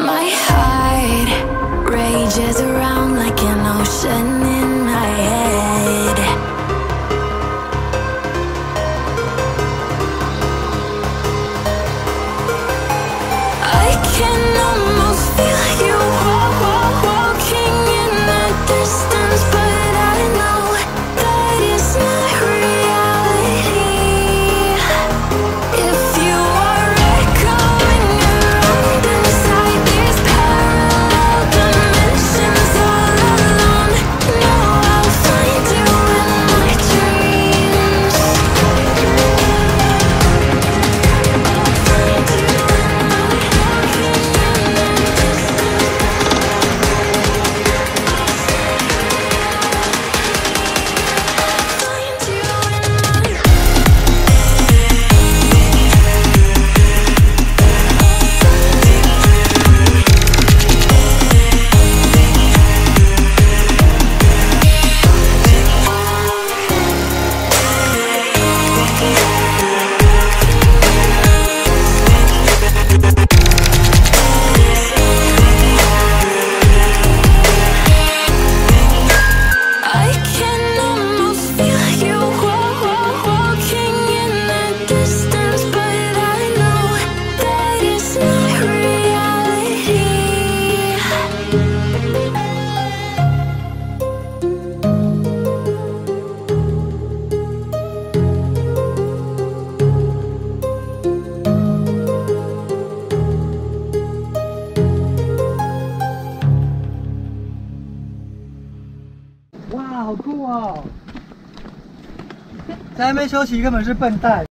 My heart rages around like an ocean in my head. I can almost feel you walking in the distance, but I know that it's not reality. If you are echoing around inside these parallel dimensions all alone, know I'll find you in my dreams. I'll find you in哇，好酷哦！在那边休息根本是笨蛋。